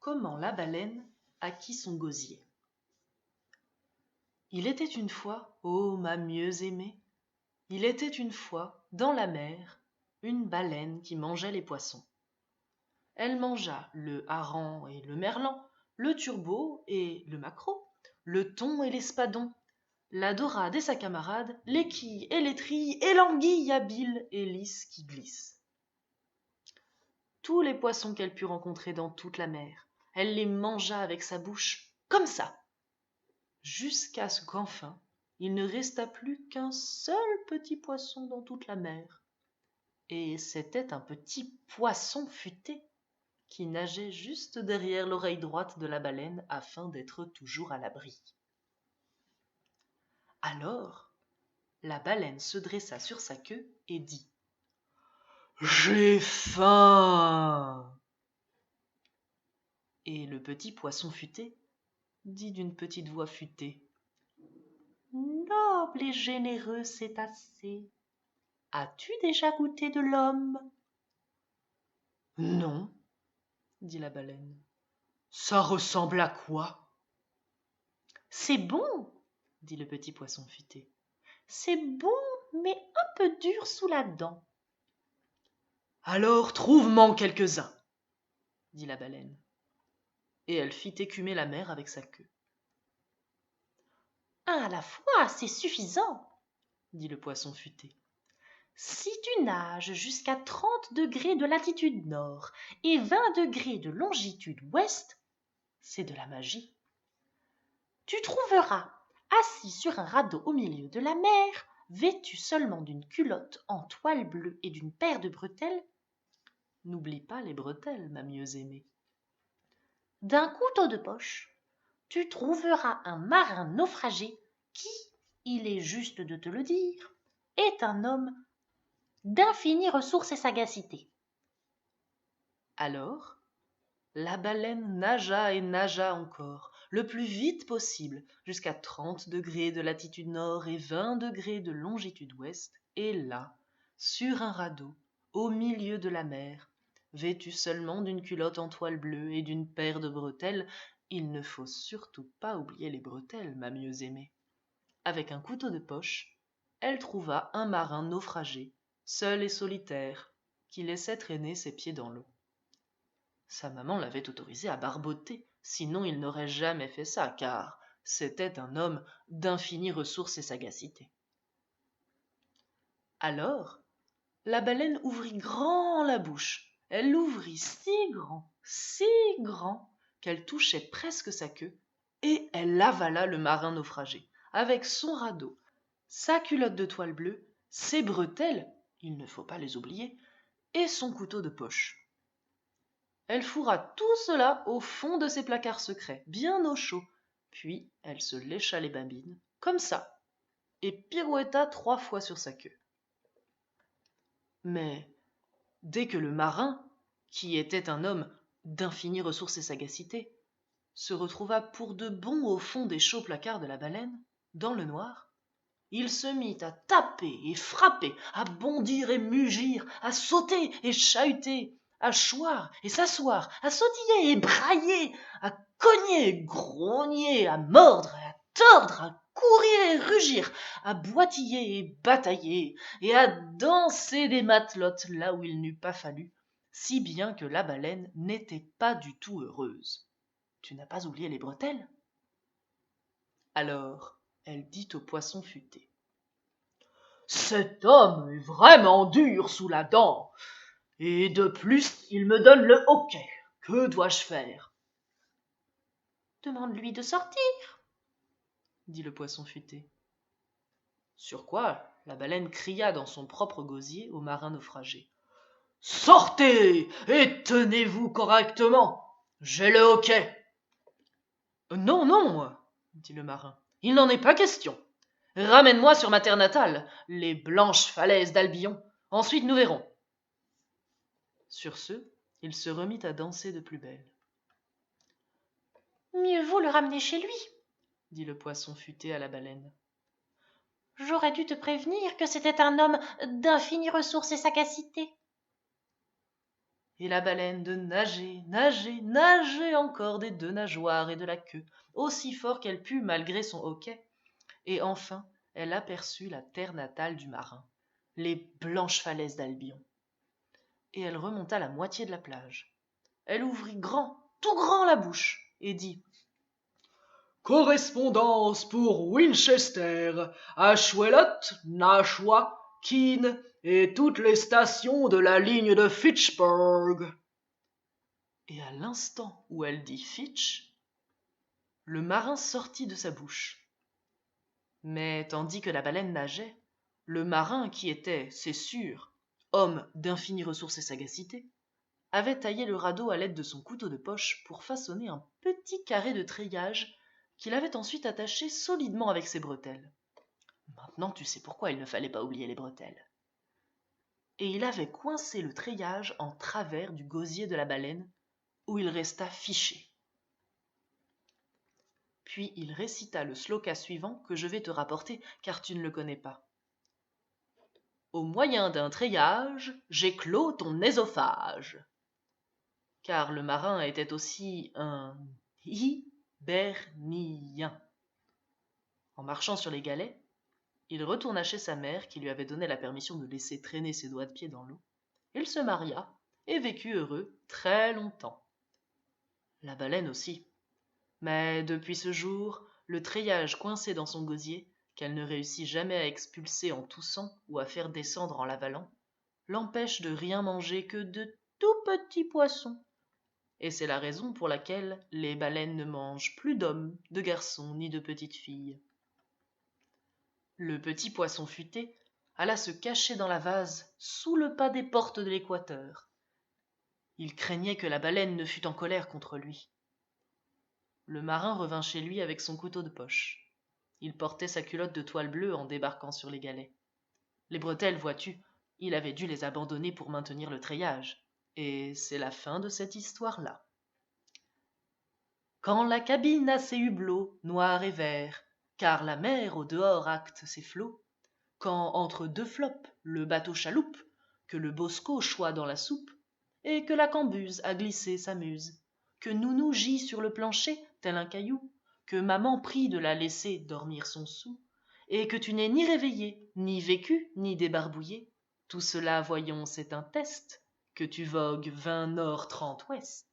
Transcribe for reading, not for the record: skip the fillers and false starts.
Comment la baleine acquit son gosier. Il était une fois, ô ma mieux aimée, il était une fois, dans la mer, une baleine qui mangeait les poissons. Elle mangea le hareng et le merlan, le turbot et le maquereau, le thon et l'espadon, la dorade et sa camarade, l'équille et l'étrille et l'anguille habile et lisse qui glisse. Tous les poissons qu'elle put rencontrer dans toute la mer, elle les mangea avec sa bouche, comme ça, jusqu'à ce qu'enfin il ne resta plus qu'un seul petit poisson dans toute la mer. Et c'était un petit poisson futé qui nageait juste derrière l'oreille droite de la baleine afin d'être toujours à l'abri. Alors, la baleine se dressa sur sa queue et dit « J'ai faim !» Et le petit poisson futé dit d'une petite voix futée « Noble et généreux cétacé, as-tu déjà goûté de l'homme ?»« Non, dit la baleine. Ça ressemble à quoi ?»« C'est bon, dit le petit poisson futé. C'est bon, mais un peu dur sous la dent. Alors trouve-m'en quelques-uns, dit la baleine. Et elle fit écumer la mer avec sa queue. Un à la fois, c'est suffisant, dit le poisson futé. Si tu nages jusqu'à 30 degrés de latitude nord et 20 degrés de longitude ouest, c'est de la magie. Tu trouveras, assis sur un radeau au milieu de la mer, vêtu seulement d'une culotte en toile bleue et d'une paire de bretelles. N'oublie pas les bretelles, ma mieux aimée. D'un couteau de poche, tu trouveras un marin naufragé qui, il est juste de te le dire, est un homme d'infinies ressources et sagacité. Alors, la baleine nagea et nagea encore, le plus vite possible, jusqu'à 30 degrés de latitude nord et 20 degrés de longitude ouest, et là, sur un radeau, au milieu de la mer, vêtue seulement d'une culotte en toile bleue et d'une paire de bretelles, il ne faut surtout pas oublier les bretelles, ma mieux aimée. Avec un couteau de poche, elle trouva un marin naufragé, seul et solitaire, qui laissait traîner ses pieds dans l'eau. Sa maman l'avait autorisé à barboter, sinon il n'aurait jamais fait ça, car c'était un homme d'infinies ressources et sagacité. Alors, la baleine ouvrit grand la bouche. Elle l'ouvrit si grand, qu'elle touchait presque sa queue, et elle avala le marin naufragé, avec son radeau, sa culotte de toile bleue, ses bretelles, il ne faut pas les oublier, et son couteau de poche. Elle fourra tout cela au fond de ses placards secrets, bien au chaud, puis elle se lécha les babines, comme ça, et pirouetta 3 fois sur sa queue. Mais dès que le marin, qui était un homme d'infinies ressources et sagacité, se retrouva pour de bon au fond des chauds placards de la baleine, dans le noir, il se mit à taper et frapper, à bondir et mugir, à sauter et chahuter, à choir et s'asseoir, à sautiller et brailler, à cogner et grogner, à mordre et à tordre, à courir et rugir, à boitiller et batailler, et à danser des matelotes là où il n'eût pas fallu, si bien que la baleine n'était pas du tout heureuse. Tu n'as pas oublié les bretelles ? Alors, elle dit au poisson futé. Cet homme est vraiment dur sous la dent, et de plus, il me donne le hoquet. Que dois-je faire ? Demande-lui de sortir, dit le poisson futé. Sur quoi la baleine cria dans son propre gosier au marin naufragé. Sortez et tenez-vous correctement, j'ai le hoquet. Non, non, dit le marin, il n'en est pas question. Ramène-moi sur ma terre natale, les blanches falaises d'Albion. Ensuite nous verrons. Sur ce, il se remit à danser de plus belle. Mieux vaut le ramener chez lui, dit le poisson futé à la baleine. J'aurais dû te prévenir que c'était un homme d'infinies ressources et sagacité. et la baleine de nager, nager, nager encore des 2 nageoires et de la queue, aussi fort qu'elle put malgré son hoquet, et enfin elle aperçut la terre natale du marin, les blanches falaises d'Albion. Et elle remonta la moitié de la plage. Elle ouvrit grand, tout grand la bouche, et dit « Correspondance pour Winchester, Ashwelot, Nashua, Keene et toutes les stations de la ligne de Fitchburg. » Et à l'instant où elle dit Fitch, le marin sortit de sa bouche. Mais tandis que la baleine nageait, le marin, qui était, c'est sûr, homme d'infinies ressources et sagacité, avait taillé le radeau à l'aide de son couteau de poche pour façonner un petit carré de treillage qu'il avait ensuite attaché solidement avec ses bretelles. Maintenant tu sais pourquoi il ne fallait pas oublier les bretelles. Et il avait coincé le treillage en travers du gosier de la baleine, où il resta fiché. Puis il récita le sloka suivant que je vais te rapporter, car tu ne le connais pas. Au moyen d'un treillage, j'éclos ton œsophage. Car le marin était aussi un hibernien. En marchant sur les galets, il retourna chez sa mère qui lui avait donné la permission de laisser traîner ses doigts de pied dans l'eau. Il se maria et vécut heureux très longtemps. La baleine aussi. Mais depuis ce jour, le treillage coincé dans son gosier, qu'elle ne réussit jamais à expulser en toussant ou à faire descendre en l'avalant, l'empêche de rien manger que de tout petits poissons. Et c'est la raison pour laquelle les baleines ne mangent plus d'hommes, de garçons ni de petites filles. Le petit poisson futé alla se cacher dans la vase sous le pas des portes de l'équateur. Il craignait que la baleine ne fût en colère contre lui. Le marin revint chez lui avec son couteau de poche. Il portait sa culotte de toile bleue en débarquant sur les galets. Les bretelles, vois-tu, il avait dû les abandonner pour maintenir le treillage. Et c'est la fin de cette histoire-là. Quand la cabine a ses hublots, noirs et verts, car la mer au dehors acte ses flots, quand entre 2 flops le bateau chaloupe, que le bosco choit dans la soupe, et que la cambuse à glisser s'amuse, que Nounou gît sur le plancher tel un caillou, que maman prie de la laisser dormir son sou, et que tu n'es ni réveillé, ni vécu, ni débarbouillé, tout cela, voyons, c'est un test, que tu vogues 20 nord 30 ouest.